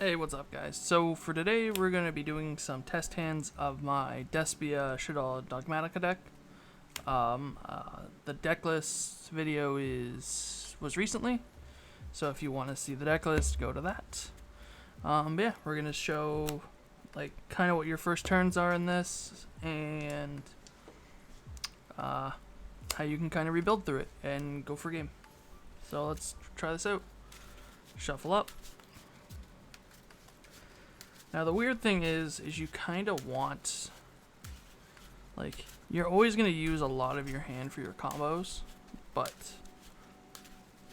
Hey, what's up, guys? So for today, we're going to be doing some test hands of my Despia Shaddoll Dogmatika deck. The deck list video was recently, so if you want to see the deck list, go to that. But yeah, we're going to show like kind of what your first turns are in this, and how you can kind of rebuild through it and go for game. So let's try this out. Shuffle up. Now the weird thing is you kind of want, like, you're always going to use a lot of your hand for your combos, but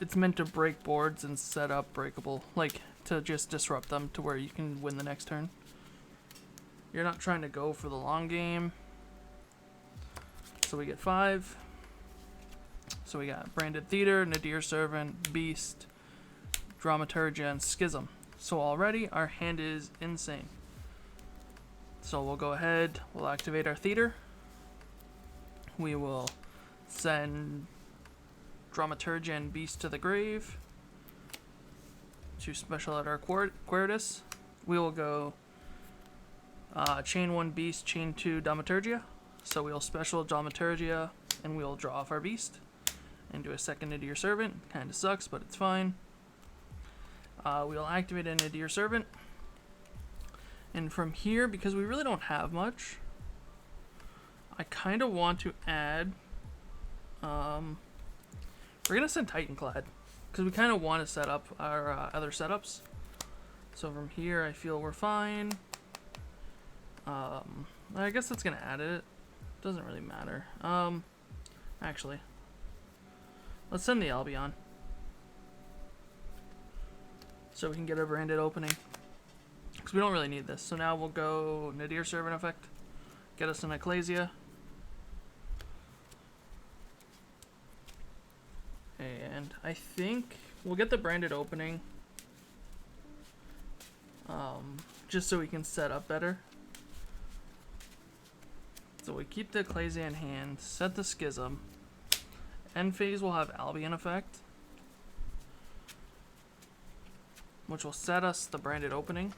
it's meant to break boards and set up breakable, like, to just disrupt them to where you can win the next turn. You're not trying to go for the long game. So we get 5. So we got Branded Theater, Nadir Servant, Beast, Dramaturgia, and Schism. So already our hand is insane. So we'll go ahead, we'll activate our theater. We will send Dramaturgia and Beast to the grave to special out our Quiritus. We will go chain 1 Beast, chain 2 Dramaturgia. So we'll special Dramaturgia and we'll draw off our Beast and do a second Nadir Servant. Kinda sucks, but it's fine. We'll activate a Nadir Servant. And from here, because we really don't have much, I kind of want to add... we're going to send Titanclad, because we kind of want to set up our other setups. So from here, I feel we're fine. I guess that's going to add it. Doesn't really matter. Actually, let's send the Albion, so we can get a branded opening, because we don't really need this. So now we'll go Nadir Servant effect, get us an Ecclesia, and I think we'll get the branded opening, just so we can set up better. So we keep the Ecclesia in hand, set the Schism. End phase will have Albion effect, which will set us the branded opening.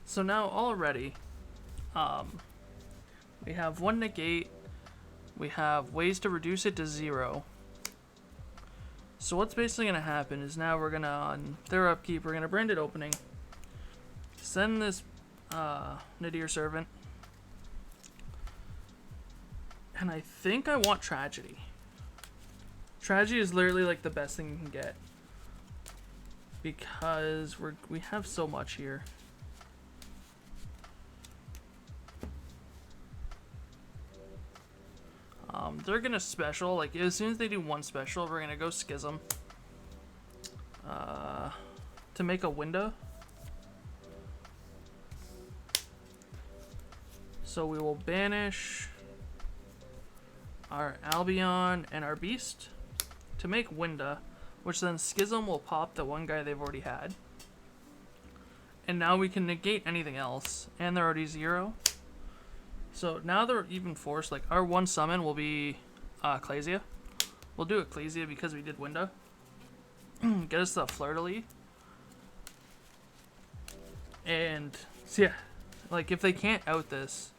So now already, we have 1 negate, we have ways to reduce it to 0. So what's basically going to happen is now we're going to, on their upkeep, we're going to branded opening, send this Nadir Servant, and I think I want Tragedy. Tragedy is literally like the best thing you can get, because we have so much here. They're gonna special, like as soon as they do 1 special, we're gonna go Schism to make a window. So we will banish our Albion and our Beast to make Winda, which then Schism will pop the one guy they've already had. And now we can negate anything else, and they're already 0. So now they're even forced, like our 1 summon will be Ecclesia. We'll do Ecclesia because we did Winda. Get us the Fleur-de-Lis. And so yeah, like if they can't out this,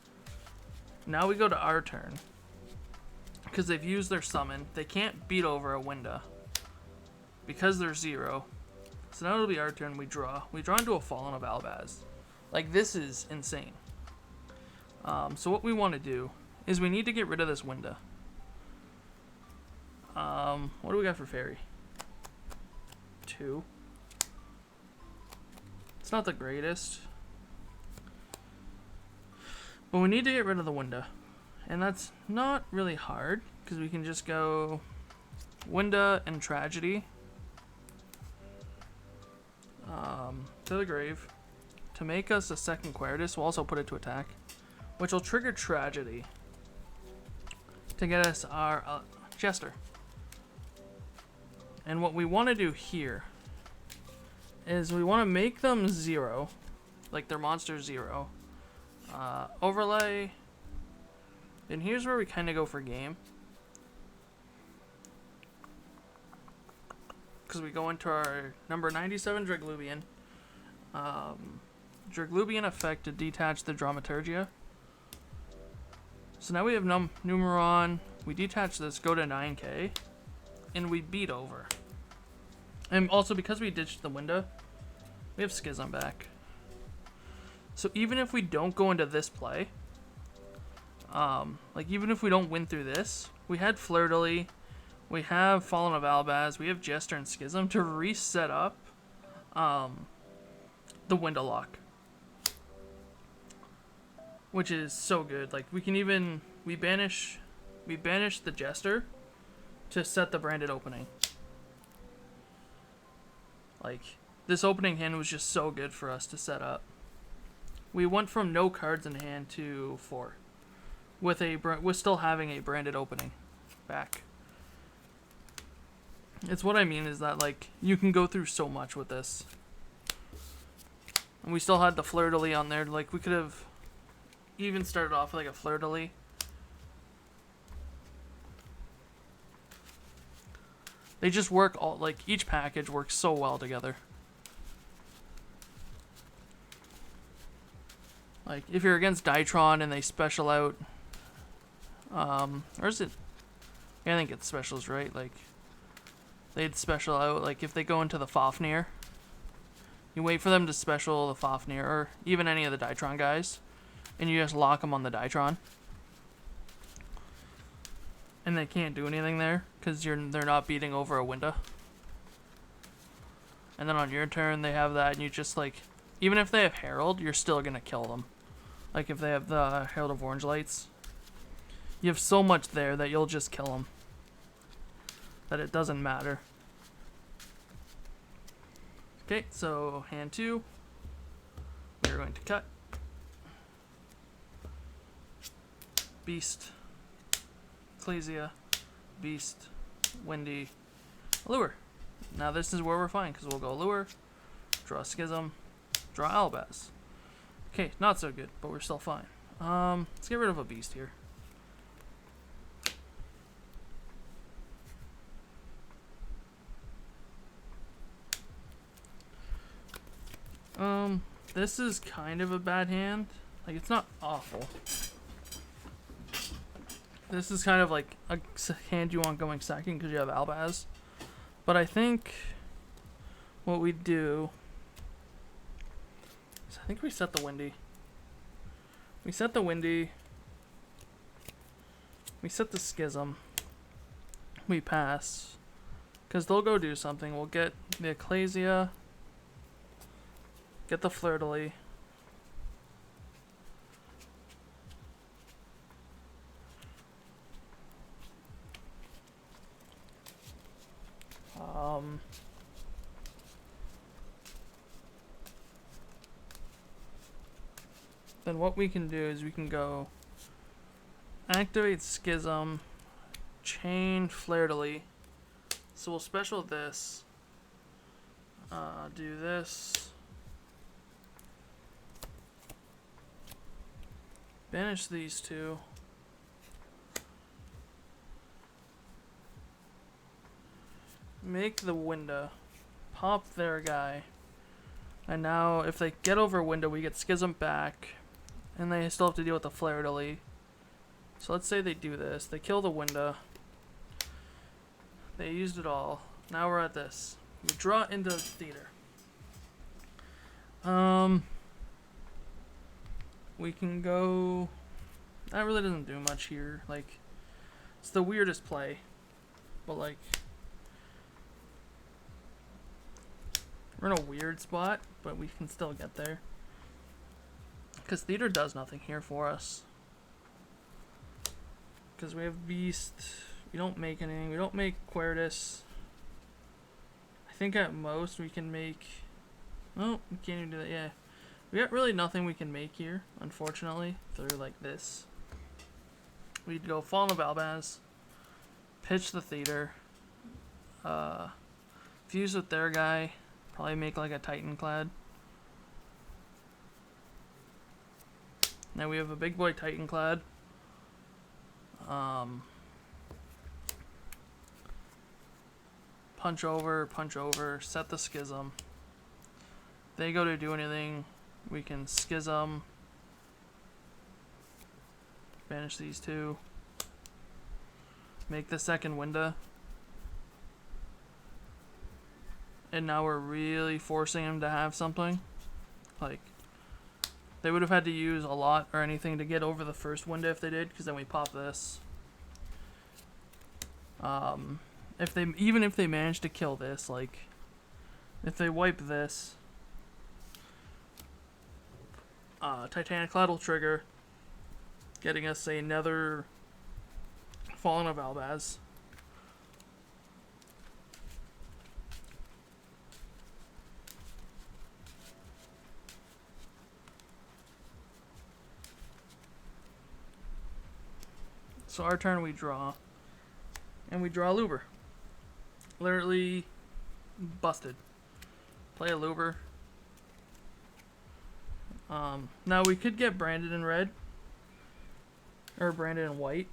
now we go to our turn. Because they've used their summon, they can't beat over a Winda because they're 0. So now it'll be our turn. We draw into a Fallen of Albaz. Like, this is insane. So what we want to do is we need to get rid of this Winda. What do we got for Fairy? 2. It's not the greatest, but we need to get rid of the Winda. And that's not really hard, because we can just go Winda and Tragedy to the grave to make us a second Quiritus. We'll also put it to attack, which will trigger Tragedy to get us our Jester. And what we want to do here is we want to make them 0, like their monster 0. Overlay. And here's where we kind of go for game. because we go into our number 97 Draglubian. Draglubian effect to detach the Dramaturgia. So now we have Numeron. We detach this, go to 9k, and we beat over. And also, because we ditched the window, we have Schism back. So even if we don't go into this play, like even if we don't win through this, we had Fleur-de-Lis, we have Fallen of Albaz, we have Jester and Schism to reset up the window lock. Which is so good. Like we can even we banish the Jester to set the branded opening. Like this opening hand was just so good for us to set up. We went from no cards in hand to 4, with still having a branded opening back. It's what I mean is that like you can go through so much with this, and we still had the Fleur-de-Lis on there. Like we could have even started off with like a Fleur-de-Lis. They just work all like each package works so well together. Like if you're against Dytron and they special out, or is it? Yeah, I think it's specials, right? Like they'd special out. Like if they go into the Fafnir, you wait for them to special the Fafnir or even any of the Dytron guys, and you just lock them on the Dytron, and they can't do anything there because they're not beating over a window. And then on your turn they have that, and you just like, even if they have Herald, you're still gonna kill them. Like if they have the Herald of Orange Lights, you have so much there that you'll just kill them. That it doesn't matter. Okay, so hand 2, we're going to cut. Beast, Ecclesia, Beast, Windy, Lure. Now this is where we're fine, because we'll go Lure, draw Schism, draw Albaz. Okay, not so good, but we're still fine. Let's get rid of a Beast here. This is kind of a bad hand. Like, it's not awful. This is kind of like a hand you want going second because you have Albaz. But I think what we do is I think we set the Windy. We set the Windy. We set the Schism. We pass. Because they'll go do something. We'll get the Ecclesia. Get the Fleur-de-Lis. Then what we can do is we can go activate Schism, chain Fleur-de-Lis. So we'll special this. Do this. Banish these two. Make the window. Pop their guy. And now if they get over window, we get Schism back. And they still have to deal with the Fleur-de-Lis. So let's say they do this. They kill the window. They used it all. Now we're at this. We draw into theater. We can go... That really doesn't do much here. Like, it's the weirdest play. But like... We're in a weird spot, but we can still get there. Because theater does nothing here for us. Because we have Beast. We don't make anything. We don't make Quertus. I think at most we can make... Oh, we can't even do that. Yeah. We got really nothing we can make here, unfortunately, through like this. We'd go Fallen of Albaz. Pitch the theater. Fuse with their guy. Probably make like a Titanclad. Now we have a big boy Titanclad. punch over, set the schism. They go to do anything, we can schism. Banish these two. Make the second window. And now we're really forcing him to have something. Like, they would have had to use a lot or anything to get over the first window if they did, because then we pop this. Even if they manage to kill this, like, if they wipe this, Titanic Cloud will trigger, getting us another Fallen of Albaz. So our turn we draw. And we draw a Luber. Literally busted. Play a Luber. Now we could get branded in red. Or branded in white.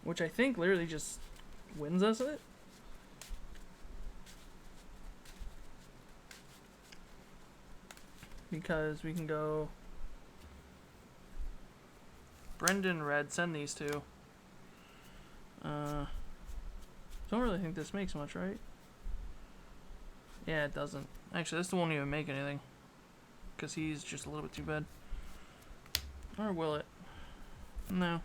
Which I think literally just wins us it. Because we can go Brendan red, send these two. Don't really think this makes much, right? Yeah, it doesn't. Actually, this won't even make anything. Because he's just a little bit too bad. Or will it? No.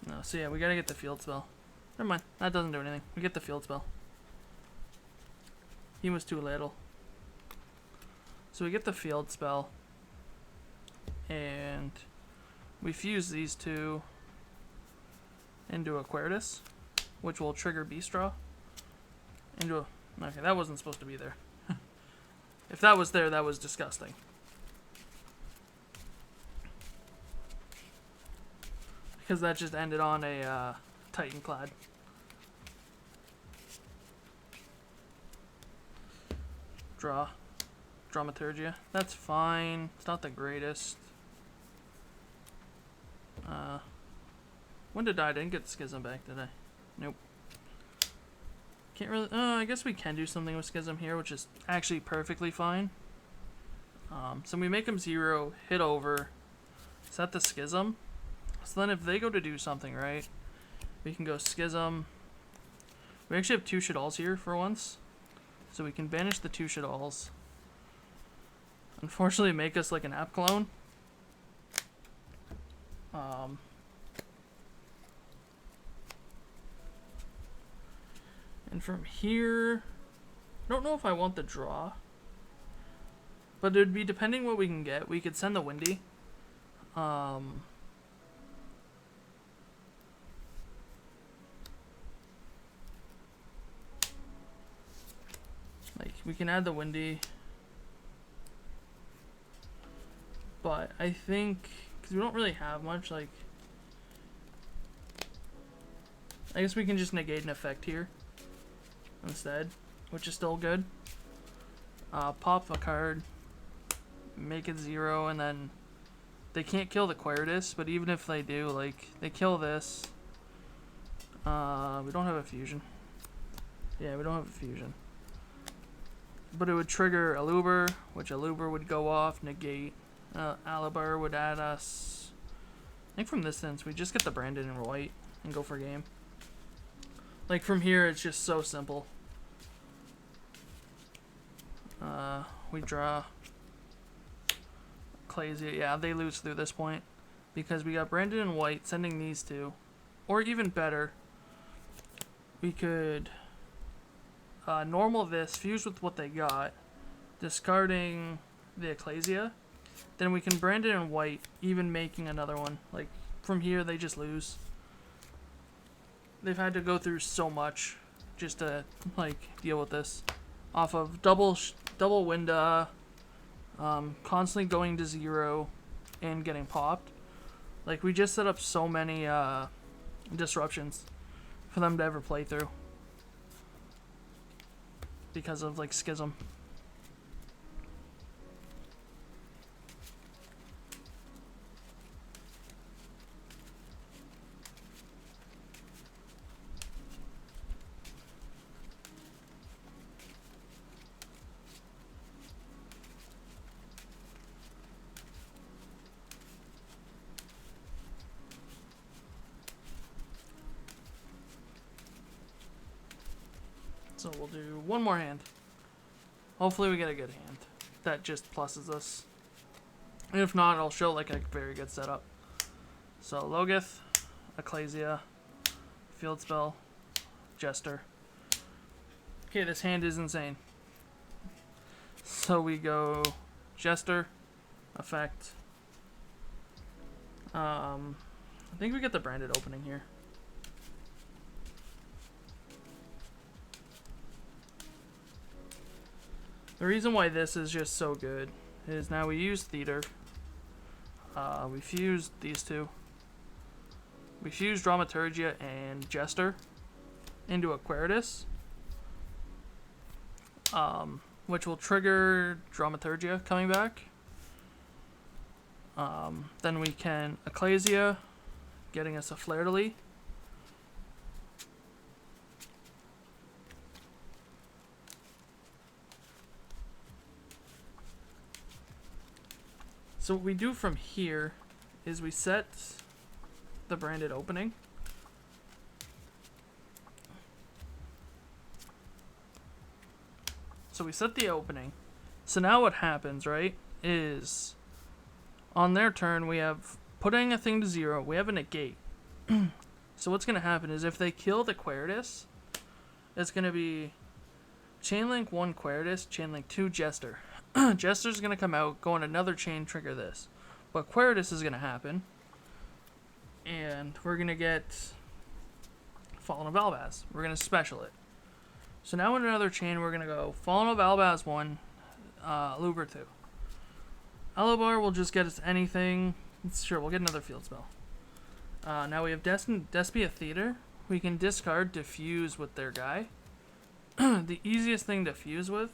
No, so yeah, we gotta get the field spell. Never mind, that doesn't do anything. We get the field spell. He was too little. So we get the field spell. And we fuse these two into a Quertus, which will trigger Beast Draw. Into a... Okay, that wasn't supposed to be there. If that was there, that was disgusting. Because that just ended on a Titan Clad. Draw. Dramaturgia. That's fine. It's not the greatest. When did I didn't get Schism back, did I? Nope. Can't really... I guess we can do something with Schism here, which is actually perfectly fine. So we make them 0, hit over, set the Schism. So then if they go to do something, right, we can go Schism. We actually have 2 Shaddolls here for once. So we can banish the 2 Shaddolls. Unfortunately, make us like an app clone. And from here, I don't know if I want the draw. But it would be depending what we can get. We could send the Windy. Like, we can add the Windy. But I think, because we don't really have much, like, I guess we can just negate an effect here instead, which is still good. Pop a card, make it 0, and then they can't kill the Quertus, but even if they do, like, they kill this. We don't have a fusion. Yeah, we don't have a fusion. But it would trigger a Luber, which a Luber would go off, negate. Alibar would add us... I think from this sense, we just get the Brandon in white and go for game. Like, from here, it's just so simple. We draw... Ecclesia. Yeah, they lose through this point. Because we got Brandon in white, sending these two. Or even better, we could... normal this, fuse with what they got, discarding the Ecclesia. Then we can brand it in white, even making another one. Like, from here, they just lose. They've had to go through so much just to, like, deal with this. Off of double Winda, constantly going to 0, and getting popped. Like, we just set up so many disruptions for them to ever play through. Because of, like, Schism. So we'll do one more hand. Hopefully we get a good hand that just pluses us. And if not, I'll show like a very good setup. So Logith, Ecclesia, Field Spell, Jester. Okay, this hand is insane. So we go Jester, effect. I think we get the branded opening here. The reason why this is just so good is now we use Theater. We fused these two. We fused Dramaturgia and Jester into Aquarius, which will trigger Dramaturgia coming back. Then we can Ecclesia, getting us a Flare-de-Lis. So what we do from here is we set the branded opening. So we set the opening. So now what happens, right, is on their turn we have putting a thing to 0. We have a negate. So what's going to happen is if they kill the Queritus, it's going to be Chainlink 1 Queritus, Chainlink 2 Jester. Jester's going to come out, go on another chain, trigger this. But Queritus is going to happen. And we're going to get Fallen of Albaz. We're going to special it. So now in another chain, we're going to go Fallen of Albaz 1, Luber 2. Alabar will just get us anything. Sure, we'll get another field spell. Now we have Despia Theater. We can discard to fuse with their guy. The easiest thing to fuse with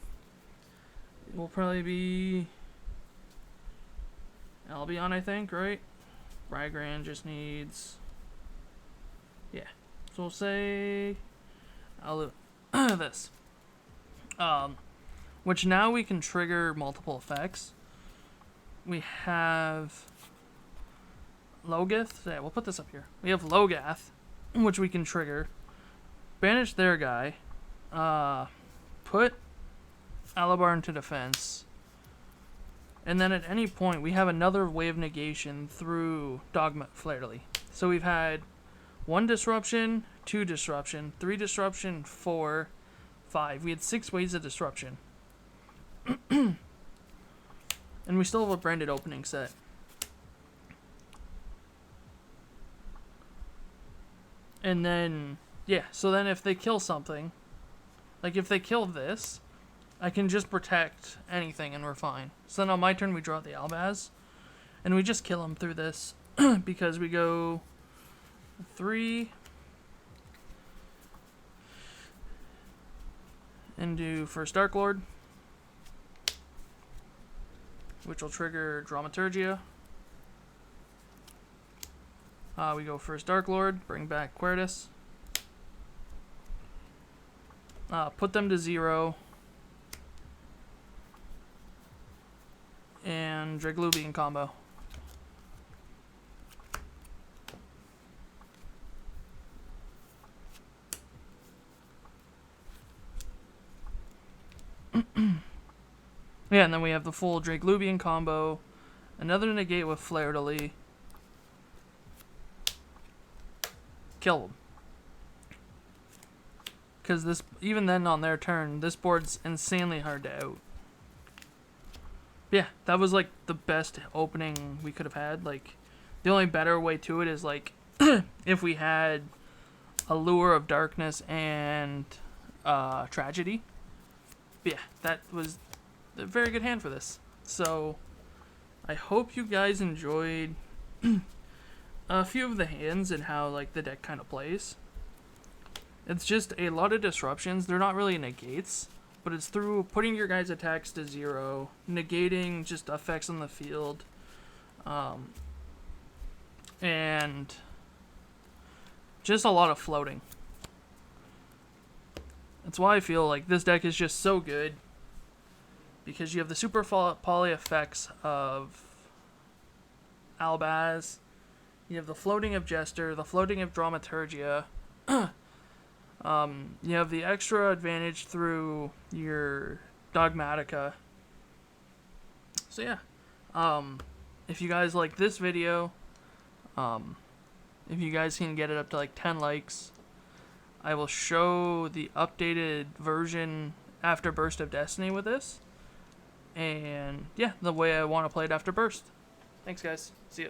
will probably be Albion, I think, right? Rygran just needs... Yeah. So we'll say... I'll do this. Which now we can trigger multiple effects. We have... Logith. Yeah, we'll put this up here. We have Logath, which we can trigger. Banish their guy. Put Alabar into defense. And then at any point, we have another wave negation through Flare-de-Lis. So we've had 1 disruption, 2 disruption, 3 disruption, 4, 5. We had 6 waves of disruption. And we still have a branded opening set. And then, yeah, so then if they kill something, like if they kill this, I can just protect anything and we're fine. So then on my turn we draw the Albaz, and we just kill him through this, because we go 3, and do first Dark Lord, which will trigger Dramaturgia. We go first Dark Lord, bring back Queritus. Put them to 0. And Dragluvian combo. Yeah, and then we have the full Dragluvian combo. Another negate with Flare-de-Lis. Kill them. Because this, even then on their turn, this board's insanely hard to out. Yeah, that was like the best opening we could have had. Like, the only better way to it is like if we had Allure of Darkness and Tragedy. But yeah, that was a very good hand for this. So I hope you guys enjoyed a few of the hands and how like the deck kind of plays. It's just a lot of disruptions. They're not really negates, but it's through putting your guys' attacks to 0, negating just effects on the field, and just a lot of floating. That's why I feel like this deck is just so good, because you have the super poly effects of Albaz, you have the floating of Jester, the floating of Dramaturgia, You have the extra advantage through your Dogmatika. So yeah, if you guys like this video, if you guys can get it up to like 10 likes, I will show the updated version after Burst of Destiny with this. And yeah, the way I want to play it after Burst. Thanks guys, see ya.